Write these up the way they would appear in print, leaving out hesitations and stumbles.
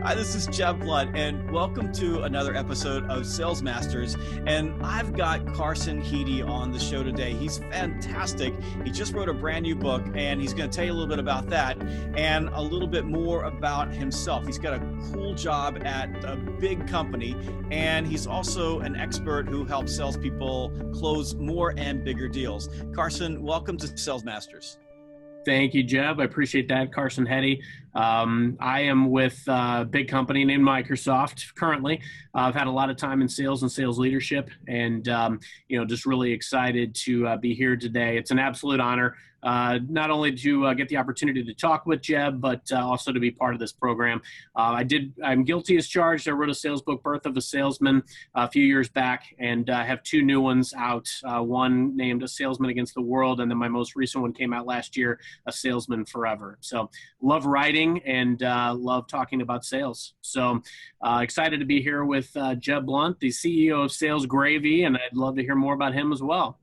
Hi, this is Jeb Blount, and welcome to another episode of Sales Masters. And I've got Carson Heady on the show today. He's fantastic. He just wrote a brand new book, and he's going to tell you a little bit about that and a little bit more about himself. He's got a cool job at a big company, and he's also an expert who helps salespeople close more and bigger deals. Carson, welcome to Sales Masters. Thank you, Jeb. I appreciate that. Carson Heady. I am with a big company named Microsoft currently. I've had a lot of time in sales and sales leadership, and just really excited to be here today. It's an absolute honor, not only to get the opportunity to talk with Jeb, but also to be part of this program. I'm guilty as charged. I wrote a sales book, Birth of a Salesman, a few years back, and I have two new ones out. One named A Salesman Against the World, and then my most recent one came out last year, A Salesman Forever. So love writing and love talking about sales. So excited to be here with Jeb Blount, the CEO of Sales Gravy, and I'd love to hear more about him as well.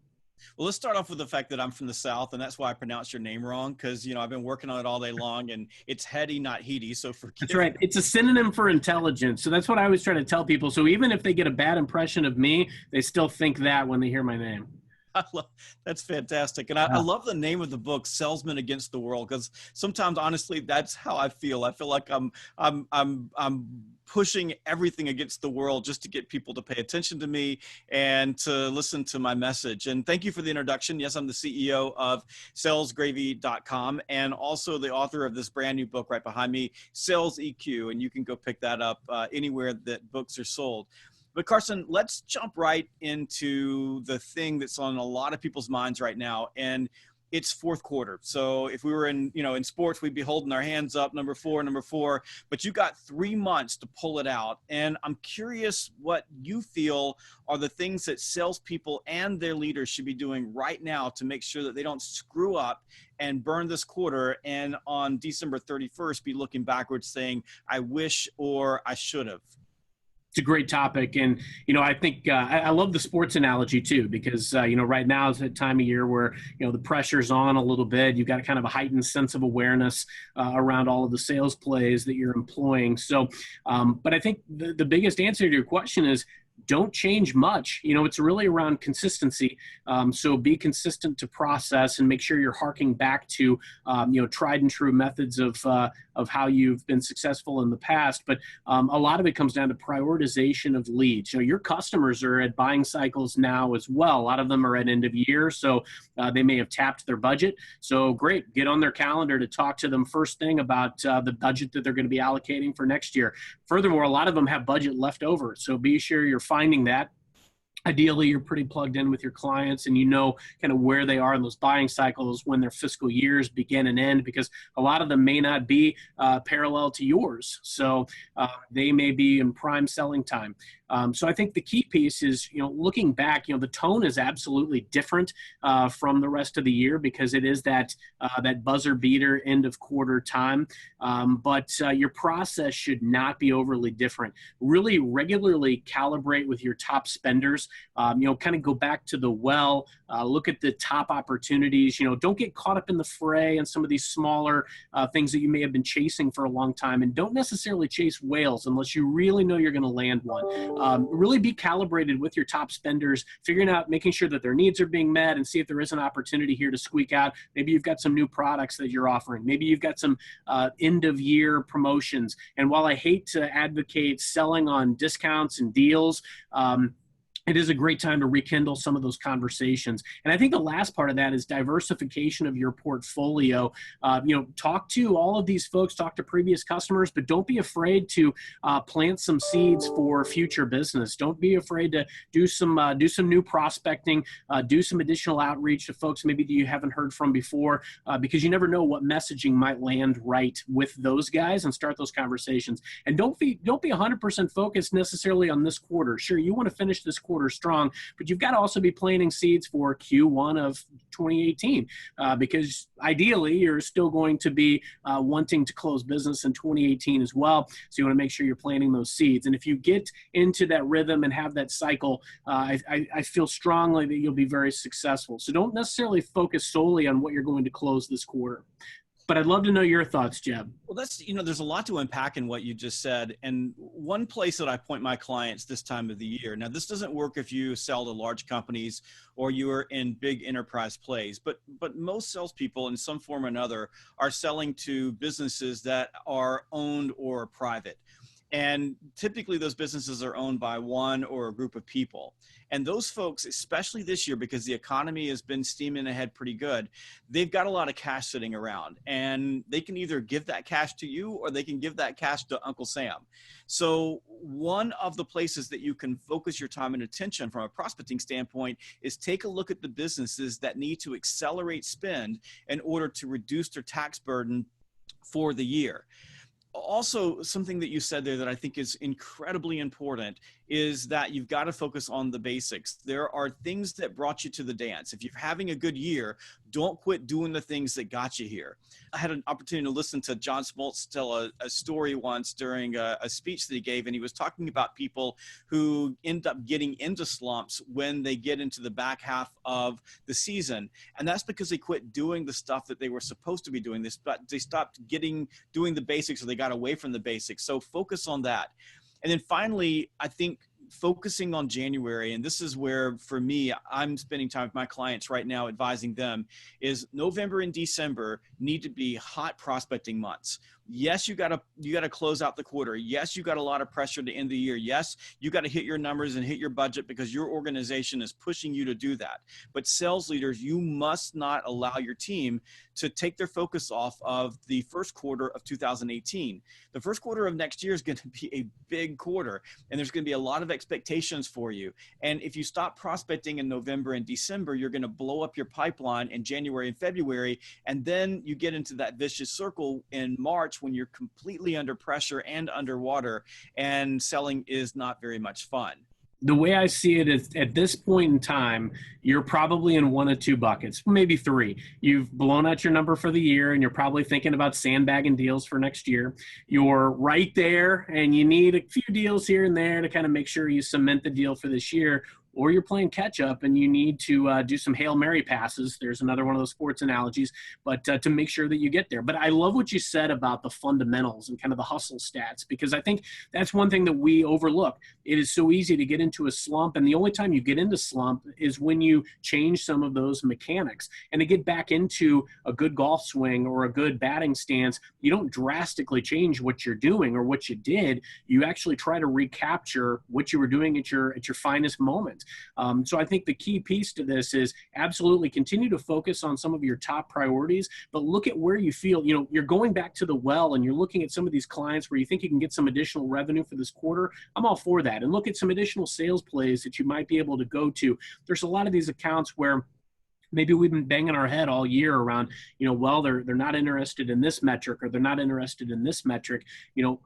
Well, let's start off with the fact that I'm from the South, and that's why I pronounced your name wrong, because, I've been working on it all day long, and it's Heady, not Heady, so forgive That's right. It's a synonym for intelligence. So that's what I always try to tell people. So even if they get a bad impression of me, they still think that when they hear my name. That's fantastic. And I love the name of the book, Salesman Against the World, because sometimes, honestly, that's how I feel. I feel like I'm pushing everything against the world just to get people to pay attention to me and to listen to my message. And thank you for the introduction. Yes, I'm the CEO of salesgravy.com and also the author of this brand new book right behind me, Sales EQ. And you can go pick that up anywhere that books are sold. But Carson, let's jump right into the thing that's on a lot of people's minds right now, and it's fourth quarter. So if we were in sports, we'd be holding our hands up, number four, but you got 3 months to pull it out. And I'm curious what you feel are the things that salespeople and their leaders should be doing right now to make sure that they don't screw up and burn this quarter, and on December 31st, be looking backwards saying, I wish or I should have. It's a great topic. And, I think I love the sports analogy too, because, right now is a time of year where, the pressure's on a little bit. You've got kind of a heightened sense of awareness around all of the sales plays that you're employing. So, but I think the biggest answer to your question is, don't change much. It's really around consistency. So be consistent to process and make sure you're harking back to, tried and true methods of how you've been successful in the past. But a lot of it comes down to prioritization of leads. Your customers are at buying cycles now as well. A lot of them are at end of year, so they may have tapped their budget. So great, get on their calendar to talk to them first thing about the budget that they're going to be allocating for next year. Furthermore, a lot of them have budget left over, so be sure you're finding that. Ideally, you're pretty plugged in with your clients and kind of where they are in those buying cycles when their fiscal years begin and end, because a lot of them may not be parallel to yours. So they may be in prime selling time. So I think the key piece is, looking back, the tone is absolutely different from the rest of the year, because it is that buzzer beater end of quarter time. But your process should not be overly different. Really regularly calibrate with your top spenders. Kind of go back to the well, look at the top opportunities. Don't get caught up in the fray and some of these smaller things that you may have been chasing for a long time, and don't necessarily chase whales unless you really know you're going to land one. Really be calibrated with your top spenders, figuring out, making sure that their needs are being met, and see if there is an opportunity here to squeak out. Maybe you've got some new products that you're offering. Maybe you've got some end of year promotions. And while I hate to advocate selling on discounts and deals, it is a great time to rekindle some of those conversations. And I think the last part of that is diversification of your portfolio. Talk to all of these folks, talk to previous customers, but don't be afraid to plant some seeds for future business. Don't be afraid to do some new prospecting, do some additional outreach to folks maybe that you haven't heard from before, because you never know what messaging might land right with those guys, and start those conversations. And don't be 100% focused necessarily on this quarter. Sure, you want to finish this quarter strong, but you've got to also be planting seeds for Q1 of 2018, because ideally you're still going to be wanting to close business in 2018 as well. So you want to make sure you're planting those seeds. And if you get into that rhythm and have that cycle, I feel strongly that you'll be very successful. So don't necessarily focus solely on what you're going to close this quarter. but I'd love to know your thoughts, Jeb. Well, there's a lot to unpack in what you just said. And one place that I point my clients this time of the year, now this doesn't work if you sell to large companies or you are in big enterprise plays, but most salespeople in some form or another are selling to businesses that are owned or private. And typically those businesses are owned by one or a group of people. And those folks, especially this year, because the economy has been steaming ahead pretty good, they've got a lot of cash sitting around, and they can either give that cash to you or they can give that cash to Uncle Sam. So one of the places that you can focus your time and attention from a prospecting standpoint is take a look at the businesses that need to accelerate spend in order to reduce their tax burden for the year. Also, something that you said there that I think is incredibly important is that you've got to focus on the basics. There are things that brought you to the dance. If you're having a good year, don't quit doing the things that got you here. I had an opportunity to listen to John Smoltz tell a story once during a speech that he gave, and he was talking about people who end up getting into slumps when they get into the back half of the season. And that's because they quit doing the stuff that they were supposed to be doing. They stopped doing the basics, or they got away from the basics. So focus on that. And then finally, I think focusing on January, and this is where, for me, I'm spending time with my clients right now advising them, is November and December need to be hot prospecting months. Yes, you got to close out the quarter. Yes, you got a lot of pressure to end the year. Yes, you got to hit your numbers and hit your budget because your organization is pushing you to do that. But sales leaders, you must not allow your team to take their focus off of the first quarter of 2018. The first quarter of next year is going to be a big quarter, and there's going to be a lot of expectations for you. And if you stop prospecting in November and December, you're going to blow up your pipeline in January and February, and then you get into that vicious circle in March when you're completely under pressure and underwater, and selling is not very much fun. The way I see it is, at this point in time, you're probably in one of two buckets, maybe three. You've blown out your number for the year, and you're probably thinking about sandbagging deals for next year. You're right there, and you need a few deals here and there to kind of make sure you cement the deal for this year. Or you're playing catch up and you need to do some Hail Mary passes. There's another one of those sports analogies, but to make sure that you get there. But I love what you said about the fundamentals and kind of the hustle stats, because I think that's one thing that we overlook. It is so easy to get into a slump, and the only time you get into slump is when you change some of those mechanics. And to get back into a good golf swing or a good batting stance, you don't drastically change what you're doing or what you did. You actually try to recapture what you were doing at your finest moment. So I think the key piece to this is absolutely continue to focus on some of your top priorities, but look at where you feel, you're going back to the well and you're looking at some of these clients where you think you can get some additional revenue for this quarter. I'm all for that. And look at some additional sales plays that you might be able to go to. There's a lot of these accounts where maybe we've been banging our head all year around, well, they're not interested in this metric, or they're not interested in this metric,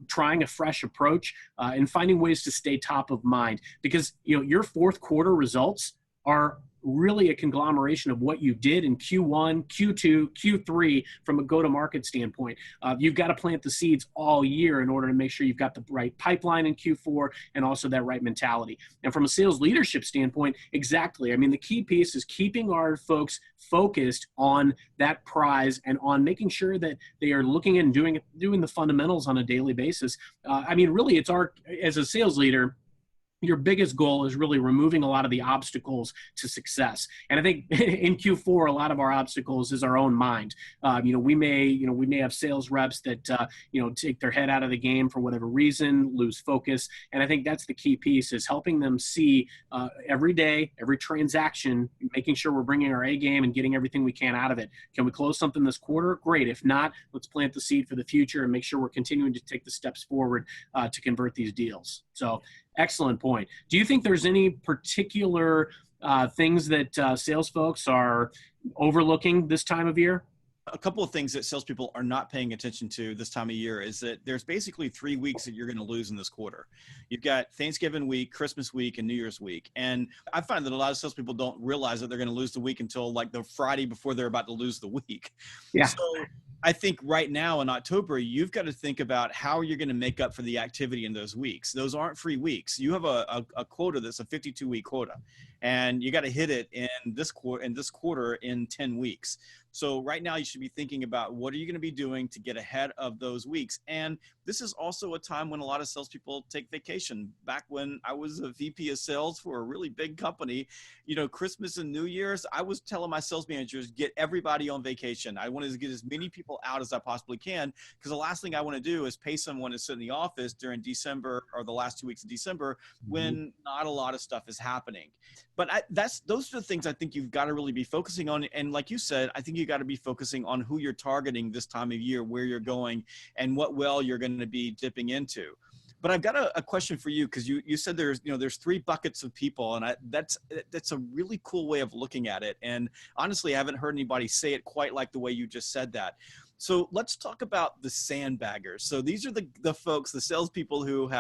trying a fresh approach and finding ways to stay top of mind, because, your fourth quarter results are really a conglomeration of what you did in Q1, Q2, Q3 from a go-to-market standpoint. You've got to plant the seeds all year in order to make sure you've got the right pipeline in Q4 and also that right mentality. And from a sales leadership standpoint, exactly. I mean, the key piece is keeping our folks focused on that prize and on making sure that they are looking and doing the fundamentals on a daily basis. Really, it's as a sales leader, your biggest goal is really removing a lot of the obstacles to success. And I think in Q4, a lot of our obstacles is our own mind. We may have sales reps that, take their head out of the game for whatever reason, lose focus. And I think that's the key piece, is helping them see every day, every transaction, making sure we're bringing our A game and getting everything we can out of it. Can we close something this quarter? Great. If not, let's plant the seed for the future and make sure we're continuing to take the steps forward to convert these deals. So, excellent point. Do you think there's any particular things that sales folks are overlooking this time of year? A couple of things that salespeople are not paying attention to this time of year is that there's basically 3 weeks that you're going to lose in this quarter. You've got Thanksgiving week, Christmas week, and New Year's week. And I find that a lot of salespeople don't realize that they're going to lose the week until like the Friday before they're about to lose the week. Yeah. So I think right now in October, you've got to think about how you're going to make up for the activity in those weeks. Those aren't free weeks. You have a quota that's a 52-week quota, and you got to hit it in this quarter in 10 weeks. So right now you should be thinking about what are you going to be doing to get ahead of those weeks. And this is also a time when a lot of salespeople take vacation. Back when I was a VP of sales for a really big company, Christmas and New Year's, I was telling my sales managers, get everybody on vacation. I wanted to get as many people out as I possibly can, because the last thing I want to do is pay someone to sit in the office during December or the last 2 weeks of December when not a lot of stuff is happening. But those are the things I think you've got to really be focusing on. And like you said, I think you got to be focusing on who you're targeting this time of year, where you're going, and what well you're going to be dipping into. But I've got a question for you, because you said there's 3 buckets of people, and that's a really cool way of looking at it. And honestly, I haven't heard anybody say it quite like the way you just said that. So let's talk about the sandbaggers. So these are the folks, the salespeople who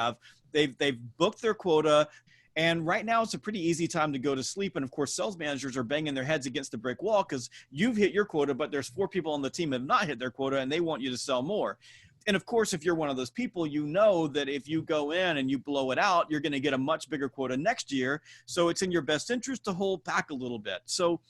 they've booked their quota. And right now it's a pretty easy time to go to sleep. And of course, sales managers are banging their heads against the brick wall because you've hit your quota, but there's 4 people on the team that have not hit their quota, and they want you to sell more. And of course, if you're one of those people, you know that if you go in and you blow it out, you're going to get a much bigger quota next year. So it's in your best interest to hold back a little bit. So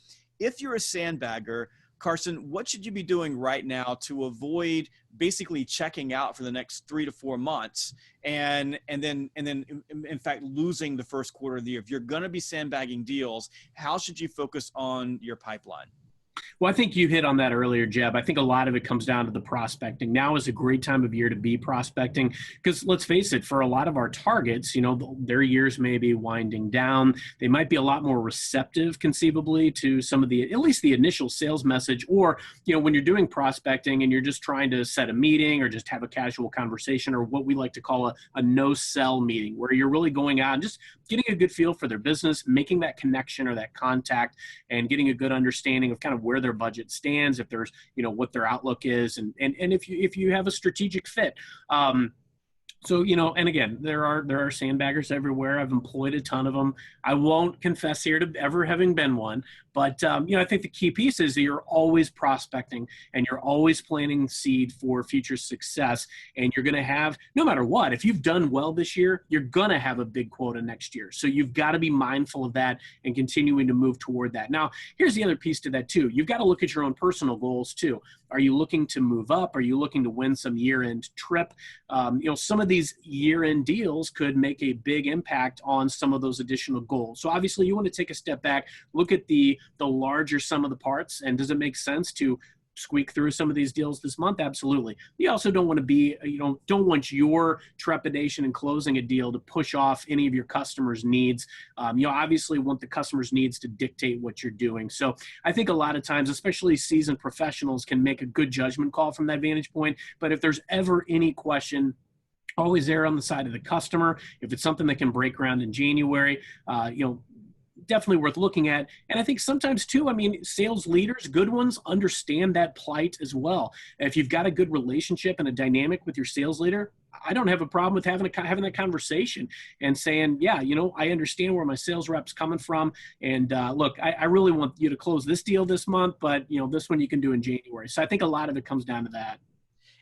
if you're a sandbagger, Carson, what should you be doing right now to avoid basically checking out for the next 3 to 4 months and then in fact losing the first quarter of the year? If you're going to be sandbagging deals, how should you focus on your pipeline? Well, I think you hit on that earlier, Jeb. I think a lot of it comes down to the prospecting. Now is a great time of year to be prospecting because let's face it, for a lot of our targets, their years may be winding down. They might be a lot more receptive conceivably to some of at least the initial sales message, or, when you're doing prospecting and you're just trying to set a meeting or just have a casual conversation, or what we like to call a no-sell meeting, where you're really going out and just getting a good feel for their business, making that connection or that contact, and getting a good understanding of kind of where their budget stands, if there's, what their outlook is, and if you have a strategic fit. So, and again, there are sandbaggers everywhere. I've employed a ton of them. I won't confess here to ever having been one, but, I think the key piece is that you're always prospecting and you're always planting seed for future success. And you're going to have, no matter what, if you've done well this year, you're going to have a big quota next year. So you've got to be mindful of that and continuing to move toward that. Now, here's the other piece to that too. You've got to look at your own personal goals too. Are you looking to move up? Are you looking to win some year-end trip? Some of these year-end deals could make a big impact on some of those additional goals. So obviously you want to take a step back, look at the larger sum of the parts, and does it make sense to squeak through some of these deals this month? Absolutely. You also don't want to don't want your trepidation in closing a deal to push off any of your customers' needs. Obviously want the customers' needs to dictate what you're doing. So I think a lot of times, especially seasoned professionals, can make a good judgment call from that vantage point. But if there's ever any question, always err on the side of the customer. If it's something that can break ground in January, definitely worth looking at. And I think sometimes too, sales leaders, good ones, understand that plight as well. If you've got a good relationship and a dynamic with your sales leader, I don't have a problem with having that conversation and saying, yeah, I understand where my sales rep's coming from. And look, I really want you to close this deal this month, but this one you can do in January. So I think a lot of it comes down to that.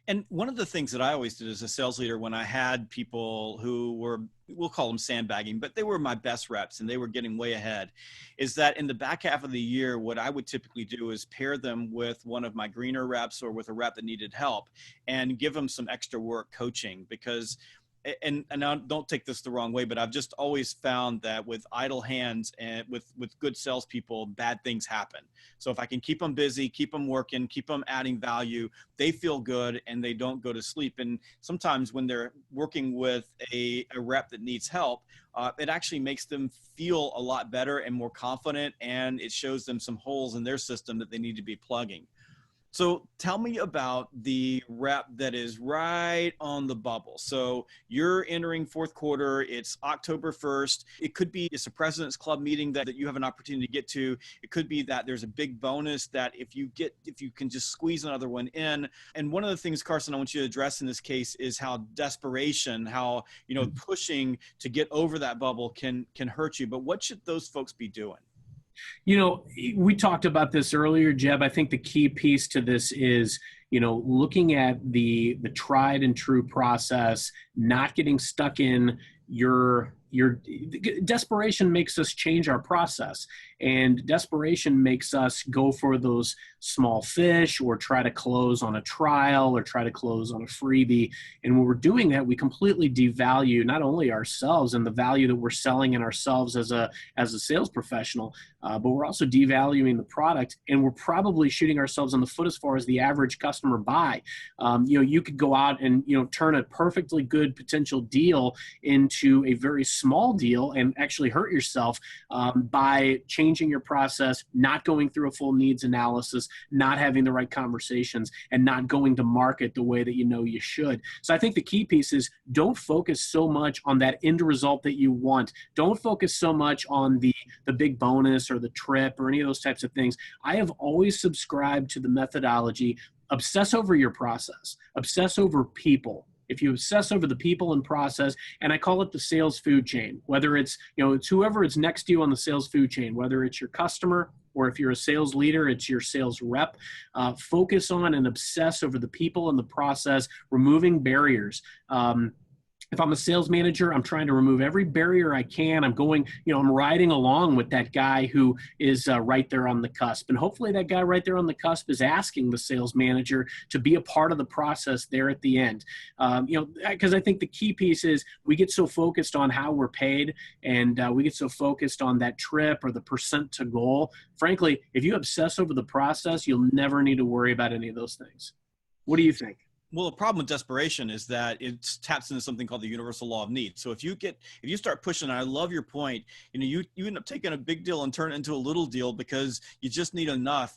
And one of the things that I always did as a sales leader when I had people who were, we'll call them sandbagging, but they were my best reps and they were getting way ahead, is that in the back half of the year, what I would typically do is pair them with one of my greener reps or with a rep that needed help and give them some extra work coaching. Because and now don't take this the wrong way, but I've just always found that with idle hands and with good salespeople, bad things happen. So if I can keep them busy, keep them working, keep them adding value, they feel good and they don't go to sleep. And sometimes when they're working with a rep that needs help, it actually makes them feel a lot better and more confident, and it shows them some holes in their system that they need to be plugging. So tell me about the rep that is right on the bubble. So you're entering fourth quarter. It's October 1st. It could be it's a President's Club meeting that you have an opportunity to get to. It could be that there's a big bonus that if you can just squeeze another one in. And one of the things, Carson, I want you to address in this case is how desperation, how, pushing to get over that bubble can hurt you. But what should those folks be doing? We talked about this earlier, Jeb. I think the key piece to this is, looking at the tried and true process, not getting stuck in your desperation makes us change our process, and desperation makes us go for those small fish or try to close on a trial or try to close on a freebie. And when we're doing that, we completely devalue not only ourselves and the value that we're selling in ourselves as a sales professional, but we're also devaluing the product, and we're probably shooting ourselves in the foot as far as the average customer buy. You could go out and turn a perfectly good potential deal into a very small deal and actually hurt yourself by changing your process, not going through a full needs analysis, not having the right conversations, and not going to market the way that you should. So I think the key piece is don't focus so much on that end result that you want. Don't focus so much on the big bonus or the trip or any of those types of things. I have always subscribed to the methodology: obsess over your process, obsess over people. If you obsess over the people and process, and I call it the sales food chain, whether it's whoever is next to you on the sales food chain, whether it's your customer or if you're a sales leader, it's your sales rep, focus on and obsess over the people and the process, removing barriers. If I'm a sales manager, I'm trying to remove every barrier I can. I'm going, I'm riding along with that guy who is right there on the cusp. And hopefully that guy right there on the cusp is asking the sales manager to be a part of the process there at the end. Because I think the key piece is we get so focused on how we're paid, and we get so focused on that trip or the percent to goal. Frankly, if you obsess over the process, you'll never need to worry about any of those things. What do you think? Well, the problem with desperation is that it taps into something called the universal law of need. So if you start pushing, and I love your point, you end up taking a big deal and turn it into a little deal because you just need enough.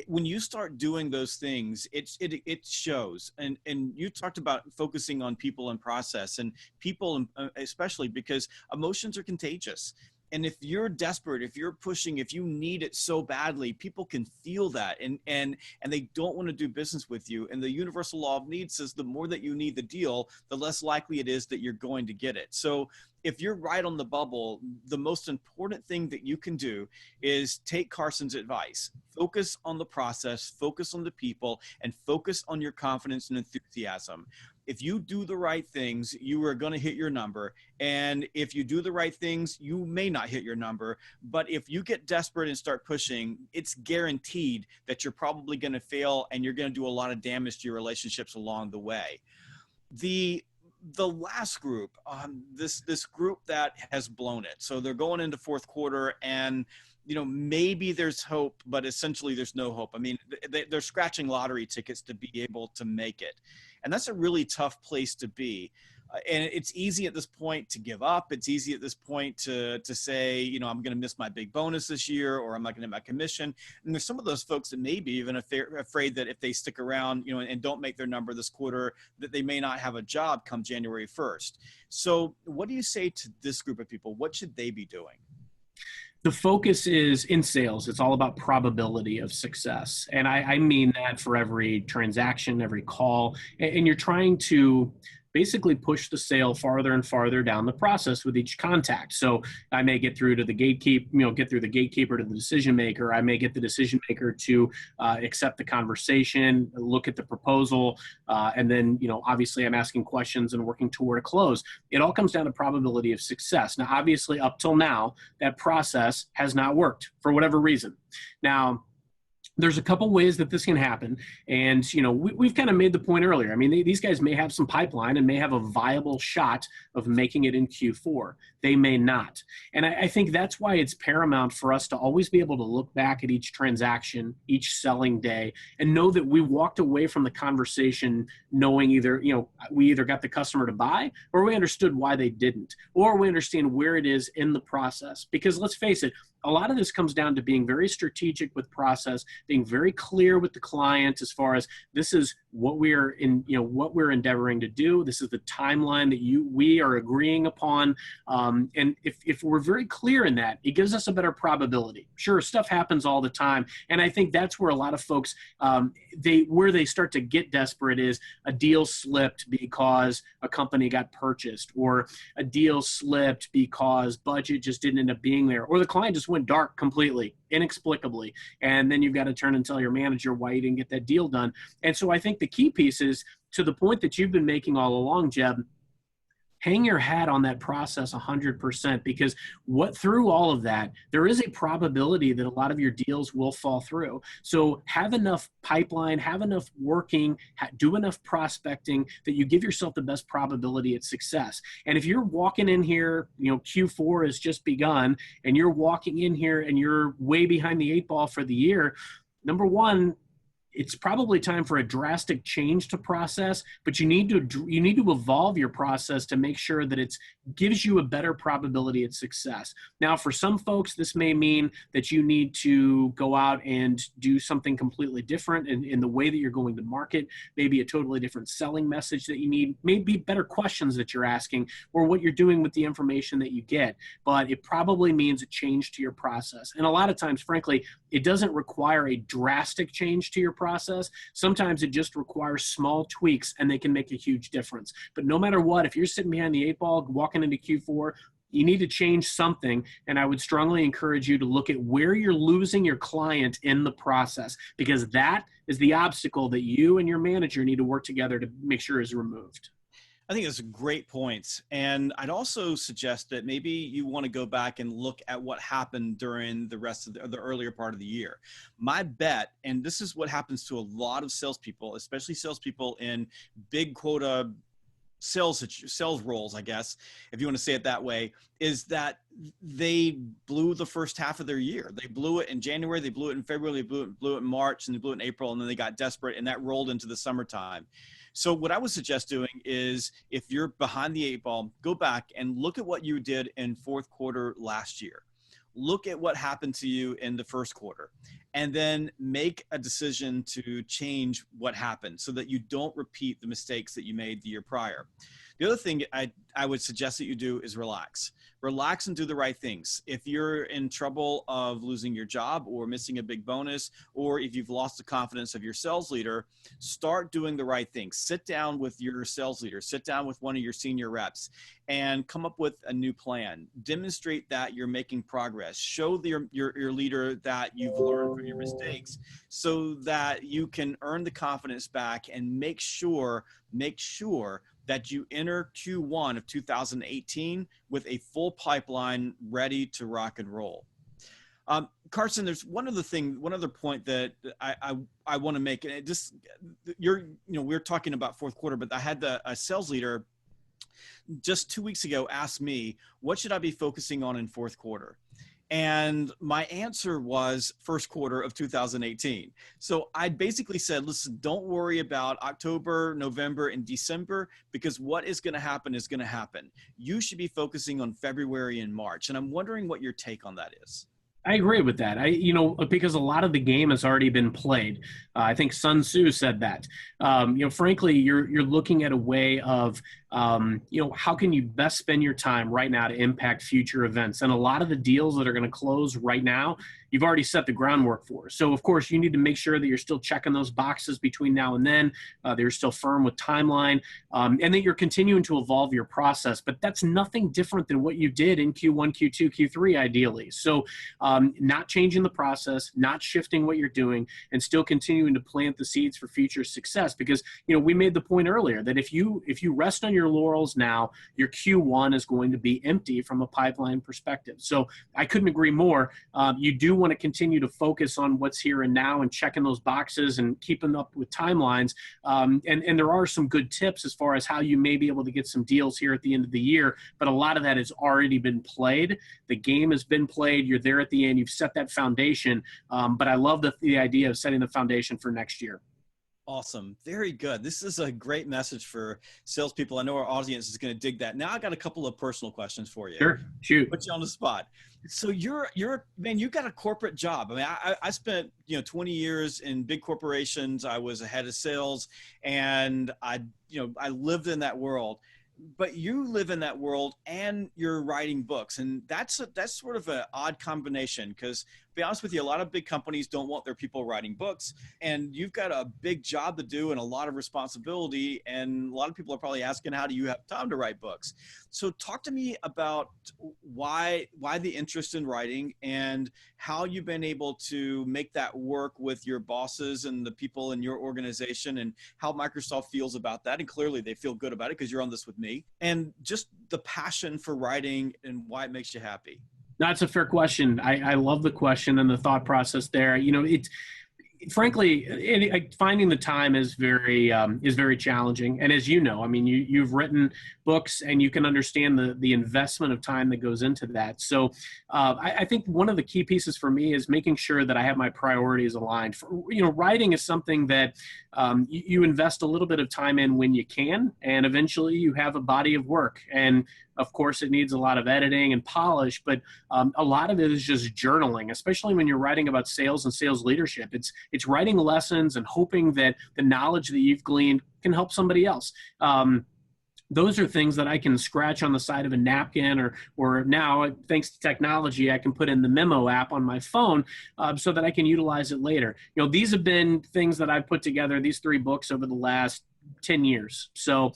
When you start doing those things, it shows. And you talked about focusing on people and process, and people, especially because emotions are contagious. And if you're desperate, if you're pushing, if you need it so badly, people can feel that, and they don't want to do business with you. And the universal law of need says the more that you need the deal, the less likely it is that you're going to get it. So if you're right on the bubble, the most important thing that you can do is take Carson's advice. Focus on the process, focus on the people, and focus on your confidence and enthusiasm. If you do the right things, you are going to hit your number. And if you do the right things, you may not hit your number. But if you get desperate and start pushing, it's guaranteed that you're probably going to fail, and you're going to do a lot of damage to your relationships along the way. The last group, this group that has blown it. So they're going into fourth quarter, and maybe there's hope, but essentially there's no hope. I mean, they're scratching lottery tickets to be able to make it. And that's a really tough place to be. And it's easy at this point to give up. It's easy at this point to say, I'm going to miss my big bonus this year, or I'm not going to get my commission. And there's some of those folks that may be even afraid that if they stick around, and don't make their number this quarter, that they may not have a job come January 1st. So what do you say to this group of people? What should they be doing? The focus is in sales. It's all about probability of success. And I mean that for every transaction, every call. And you're trying to basically push the sale farther and farther down the process with each contact. So I may get through to the gatekeeper, get through the gatekeeper to the decision maker. I may get the decision maker to accept the conversation, look at the proposal, and then, obviously I'm asking questions and working toward a close. It all comes down to probability of success. Now, obviously, up till now, that process has not worked for whatever reason. Now, there's a couple ways that this can happen. And, we've kind of made the point earlier. I mean, these guys may have some pipeline and may have a viable shot of making it in Q4. They may not. And I think that's why it's paramount for us to always be able to look back at each transaction, each selling day, and know that we walked away from the conversation knowing we either got the customer to buy, or we understood why they didn't, or we understand where it is in the process. Because let's face it, a lot of this comes down to being very strategic with process, being very clear with the client as far as this is what we're endeavoring to do. This is the timeline that we are agreeing upon. And if we're very clear in that, it gives us a better probability. Sure, stuff happens all the time. And I think that's where a lot of folks, where they start to get desperate is a deal slipped because a company got purchased, or a deal slipped because budget just didn't end up being there, or the client just went dark completely, inexplicably. And then you've got to turn and tell your manager why you didn't get that deal done. And so I think the key piece is, to the point that you've been making all along, Jeb, hang your hat on that process 100%, because through all of that, there is a probability that a lot of your deals will fall through. So have enough pipeline, have enough working, do enough prospecting that you give yourself the best probability at success. And if you're walking in here, Q4 has just begun, and you're walking in here and you're way behind the 8 ball for the year, number one, it's probably time for a drastic change to process, but you need to evolve your process to make sure that it gives you a better probability at success. Now, for some folks, this may mean that you need to go out and do something completely different in the way that you're going to market, maybe a totally different selling message that you need, maybe better questions that you're asking, or what you're doing with the information that you get. But it probably means a change to your process. And a lot of times, frankly, it doesn't require a drastic change to your process. Sometimes it just requires small tweaks, and they can make a huge difference. But no matter what, if you're sitting behind the 8 ball walking into Q4, you need to change something. And I would strongly encourage you to look at where you're losing your client in the process, because that is the obstacle that you and your manager need to work together to make sure is removed. I think that's a great point. And I'd also suggest that maybe you want to go back and look at what happened during the rest of the earlier part of the year. My bet, and this is what happens to a lot of salespeople, especially salespeople in big quota sales roles, I guess, if you want to say it that way, is that they blew the first half of their year. They blew it in January, they blew it in February, they blew it in March, and they blew it in April, and then they got desperate, and that rolled into the summertime. So what I would suggest doing is, if you're behind the 8 ball, go back and look at what you did in fourth quarter last year. Look at what happened to you in the first quarter, and then make a decision to change what happened so that you don't repeat the mistakes that you made the year prior. The other thing I would suggest that you do is relax. Relax and do the right things. If you're in trouble of losing your job or missing a big bonus, or if you've lost the confidence of your sales leader, start doing the right things. Sit down with your sales leader, sit down with one of your senior reps, and come up with a new plan. Demonstrate that you're making progress. Show your leader that you've learned from your mistakes, so that you can earn the confidence back and make sure that you enter Q1 of 2018 with a full pipeline ready to rock and roll. Carson, there's one other point that I want to make, and it just, we're talking about fourth quarter, but I had a sales leader just 2 weeks ago ask me, what should I be focusing on in fourth quarter? And my answer was first quarter of 2018. So I basically said, listen, don't worry about October, November, and December, because what is going to happen is going to happen. You should be focusing on February and March. And I'm wondering what your take on that is. I agree with that. Because a lot of the game has already been played. I think Sun Tzu said that. Frankly, you're looking at a way of, how can you best spend your time right now to impact future events? And a lot of the deals that are going to close right now, you've already set the groundwork for. So, of course, you need to make sure that you're still checking those boxes between now and then, that you're still firm with timeline, and that you're continuing to evolve your process. But that's nothing different than what you did in Q1, Q2, Q3, ideally. So not changing the process, not shifting what you're doing, and still continuing to plant the seeds for future success. Because, we made the point earlier that if you rest on your laurels now, your Q1 is going to be empty from a pipeline perspective. So I couldn't agree more. You do want to continue to focus on what's here and now and checking those boxes and keeping up with timelines. And there are some good tips as far as how you may be able to get some deals here at the end of the year, but a lot of that has already been played. The game has been played. You're there at the end. You've set that foundation. But I love the idea of setting the foundation for next year. Awesome. Very good. This is a great message for salespeople. I know our audience is going to dig that. Now I got a couple of personal questions for you. Sure. Shoot. Put you on the spot. So you got a corporate job. I mean, I spent, 20 years in big corporations. I was a head of sales, and I lived in that world. But you live in that world and you're writing books, and that's sort of an odd combination, because be honest with you, a lot of big companies don't want their people writing books, and you've got a big job to do and a lot of responsibility. And a lot of people are probably asking, how do you have time to write books? So talk to me about why the interest in writing and how you've been able to make that work with your bosses and the people in your organization, and how Microsoft feels about that. And clearly they feel good about it because you're on this with me, and just the passion for writing and why it makes you happy. That's a fair question. I love the question and the thought process there. It's frankly, finding the time is very challenging. And as you know, I mean, you've written books and you can understand the investment of time that goes into that. So I think one of the key pieces for me is making sure that I have my priorities aligned. Writing is something that you invest a little bit of time in when you can, and eventually you have a body of work. And of course, it needs a lot of editing and polish, but a lot of it is just journaling, especially when you're writing about sales and sales leadership. It's writing lessons and hoping that the knowledge that you've gleaned can help somebody else. Those are things that I can scratch on the side of a napkin, or now, thanks to technology, I can put in the memo app on my phone so that I can utilize it later. These have been things that I've put together, these 3 books, over the last 10 years. So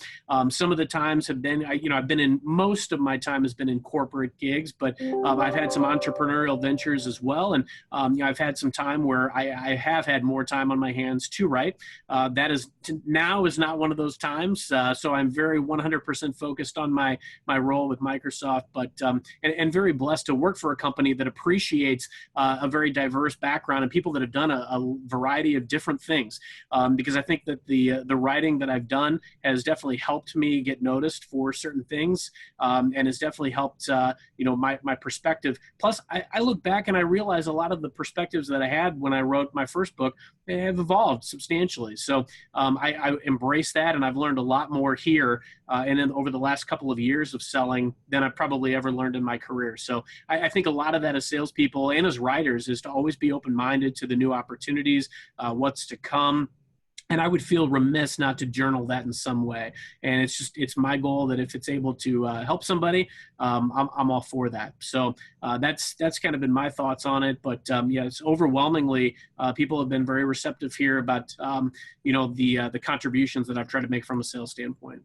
some of the times have been, I've been in, most of my time has been in corporate gigs, but I've had some entrepreneurial ventures as well. And I've had some time where I have had more time on my hands to write. Now is not one of those times. So I'm very 100% focused on my role with Microsoft, but and very blessed to work for a company that appreciates a very diverse background and people that have done a variety of different things. Because I think that the writing that I've done has definitely helped me get noticed for certain things, and has definitely helped my perspective. Plus, I look back and I realize a lot of the perspectives that I had when I wrote my first book have evolved substantially. So I embrace that, and I've learned a lot more here and then over the last couple of years of selling than I've probably ever learned in my career. So I think a lot of that as salespeople and as writers is to always be open-minded to the new opportunities, what's to come. And I would feel remiss not to journal that in some way. And it's my goal that if it's able to help somebody, I'm all for that. So that's kind of been my thoughts on it. But it's overwhelmingly, people have been very receptive here about, the contributions that I've tried to make from a sales standpoint.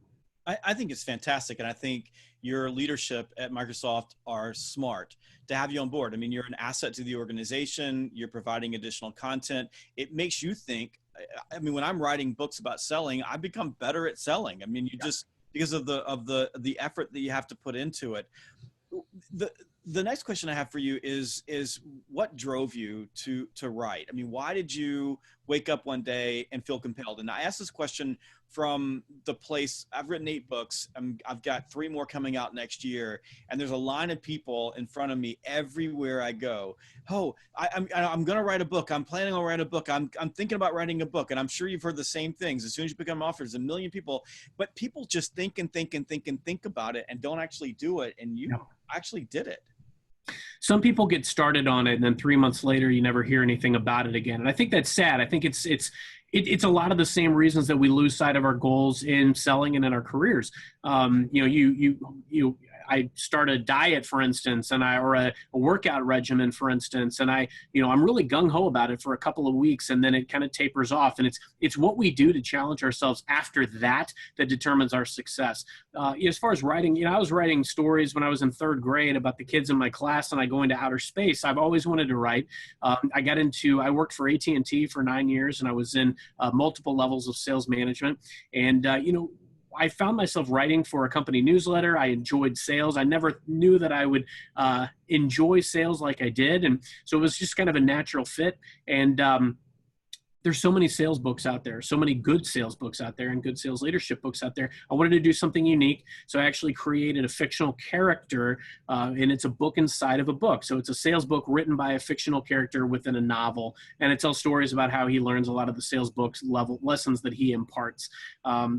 I think it's fantastic. And I think your leadership at Microsoft are smart to have you on board. I mean, you're an asset to the organization. You're providing additional content. It makes you think. I mean, when I'm writing books about selling, I become better at selling. I mean, just because of the effort that you have to put into it. The next question I have for you is what drove you to write? I mean, why did you wake up one day and feel compelled? And I asked this question from the place, I've written 8 books. I've got 3 more coming out next year. And there's a line of people in front of me everywhere I go. Oh, I'm going to write a book. I'm planning on writing a book. I'm thinking about writing a book. And I'm sure you've heard the same things. As soon as you become an author, there's a million people, but people just think about it and don't actually do it. And you actually did it. Some people get started on it, and then 3 months later, you never hear anything about it again. And I think that's sad. I think it's a lot of the same reasons that we lose sight of our goals in selling and in our careers. I start a diet, for instance, or a workout regimen, for instance, and I'm really gung-ho about it for a couple of weeks, and then it kind of tapers off. And it's what we do to challenge ourselves after that determines our success. As far as writing, I was writing stories when I was in 3rd grade about the kids in my class, and I go into outer space. I've always wanted to write. I worked for AT&T for 9 years, and I was in multiple levels of sales management. And, I found myself writing for a company newsletter. I enjoyed sales. I never knew that I would enjoy sales like I did. And so it was just kind of a natural fit. And there's so many sales books out there, so many good sales books out there and good sales leadership books out there. I wanted to do something unique. So I actually created a fictional character, and it's a book inside of a book. So it's a sales book written by a fictional character within a novel. And it tells stories about how he learns a lot of the sales books lessons that he imparts.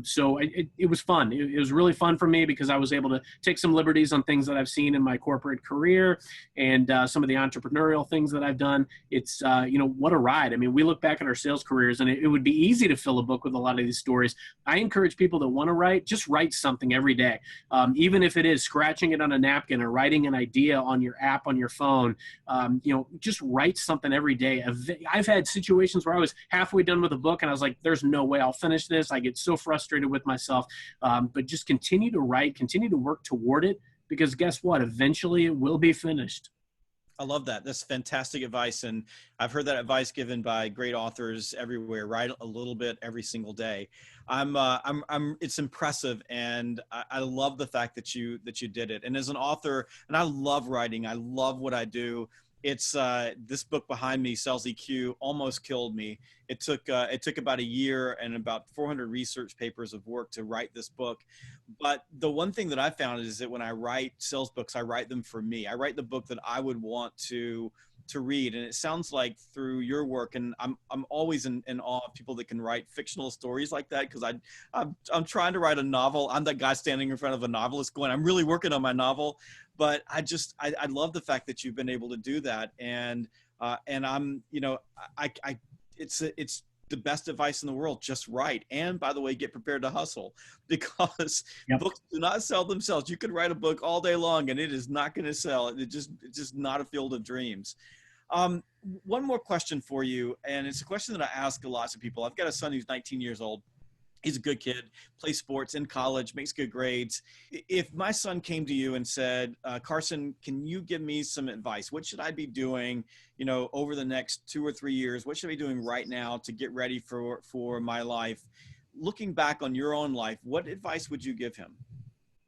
So it was fun. It was really fun for me because I was able to take some liberties on things that I've seen in my corporate career and some of the entrepreneurial things that I've done. It's, what a ride. I mean, we look back at our sales sales careers, and it would be easy to fill a book with a lot of these stories. I encourage people that want to write, just write something every day. Even if it is scratching it on a napkin or writing an idea on your app on your phone, just write something every day. I've had situations where I was halfway done with a book and I was like, there's no way I'll finish this. I get so frustrated with myself. But just continue to write, continue to work toward it, because guess what? Eventually it will be finished. I love that. That's fantastic advice. And I've heard that advice given by great authors everywhere. Write a little bit every single day. It's impressive. And I love the fact that you did it. And as an author, and I love writing, I love what I do. It's this book behind me, Sales EQ, almost killed me. It took about a year and about 400 research papers of work to write this book. But the one thing that I found is that when I write sales books, I write them for me. I write the book that I would want to read. And it sounds like through your work, and I'm always in awe of people that can write fictional stories like that, because I'm trying to write a novel. I'm that guy standing in front of a novelist going, I'm really working on my novel. But I love the fact that you've been able to do that. And I'm, it's the best advice in the world. Just write. And by the way, get prepared to hustle, because books do not sell themselves. You could write a book all day long and it is not going to sell. It's just not a field of dreams. One more question for you. And it's a question that I ask lots of people. I've got a son who's 19 years old. He's a good kid, plays sports in college, makes good grades. If my son came to you and said, Carson, can you give me some advice? What should I be doing, over the next 2 or 3 years? What should I be doing right now to get ready for my life? Looking back on your own life, what advice would you give him?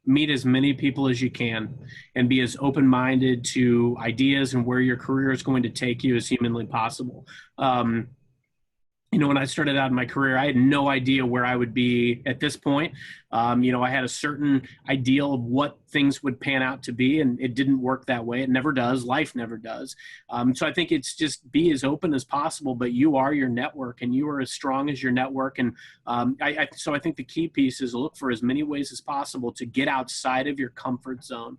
Meet as many people as you can and be as open-minded to ideas and where your career is going to take you as humanly possible. When I started out in my career, I had no idea where I would be at this point. I had a certain ideal of what things would pan out to be, and it didn't work that way. It never does. Life never does. So I think it's just be as open as possible, but you are your network and you are as strong as your network. And so I think the key piece is look for as many ways as possible to get outside of your comfort zone,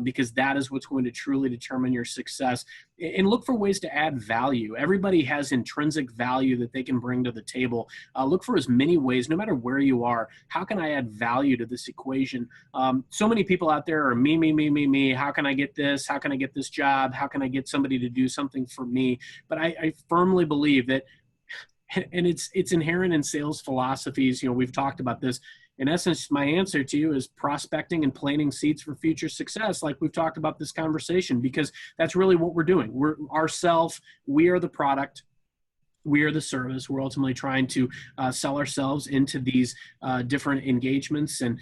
because that is what's going to truly determine your success. And look for ways to add value. Everybody has intrinsic value that they can bring to the table. Look for as many ways, no matter where you are. How can I add value to this equation? So many people out there are me. How can I get this? How can I get this job? How can I get somebody to do something for me? But I firmly believe that, and it's inherent in sales philosophies. We've talked about this. In essence, my answer to you is prospecting and planting seeds for future success, like we've talked about this conversation, because that's really what we're doing. We are the product. We are the service. We're ultimately trying to sell ourselves into these different engagements and,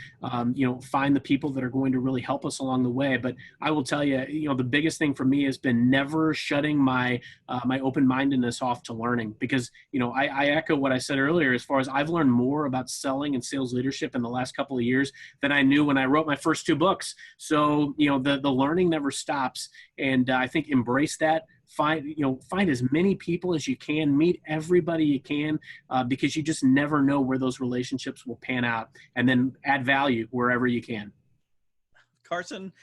find the people that are going to really help us along the way. But I will tell you, the biggest thing for me has been never shutting my open-mindedness off to learning, because, I echo what I said earlier, as far as I've learned more about selling and sales leadership in the last couple of years than I knew when I wrote my first 2 books. So, the learning never stops. And I think embrace that. Find as many people as you can, meet everybody you can, because you just never know where those relationships will pan out, and then add value wherever you can. Carson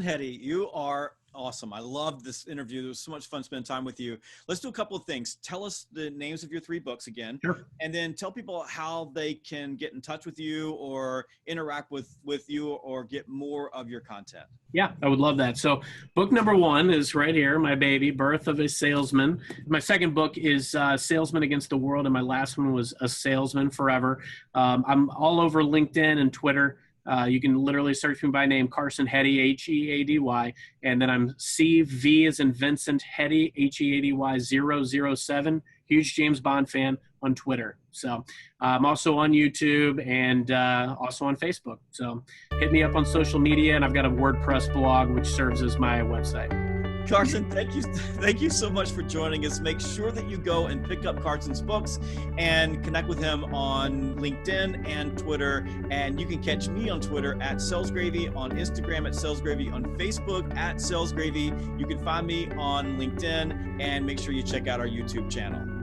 Heady, you are awesome. I love this interview. It was so much fun spending time with you. Let's do a couple of things. Tell us the names of your 3 books again. Sure. And then tell people how they can get in touch with you or interact with you or get more of your content. Yeah, I would love that. So book number 1 is right here, my baby, Birth of a Salesman. My second book is Salesman Against the World, and my last one was A Salesman Forever. I'm all over LinkedIn and Twitter. You can literally search me by name, Carson Heady, Heady, and then I'm CV as in Vincent Heady, Heady 007. Huge James Bond fan on Twitter. So I'm also on YouTube and also on Facebook. So hit me up on social media, and I've got a WordPress blog which serves as my website. Carson, thank you so much for joining us. Make sure that you go and pick up Carson's books and connect with him on LinkedIn and Twitter. And you can catch me on Twitter at SalesGravy, on Instagram at SalesGravy, on Facebook at SalesGravy. You can find me on LinkedIn, and make sure you check out our YouTube channel.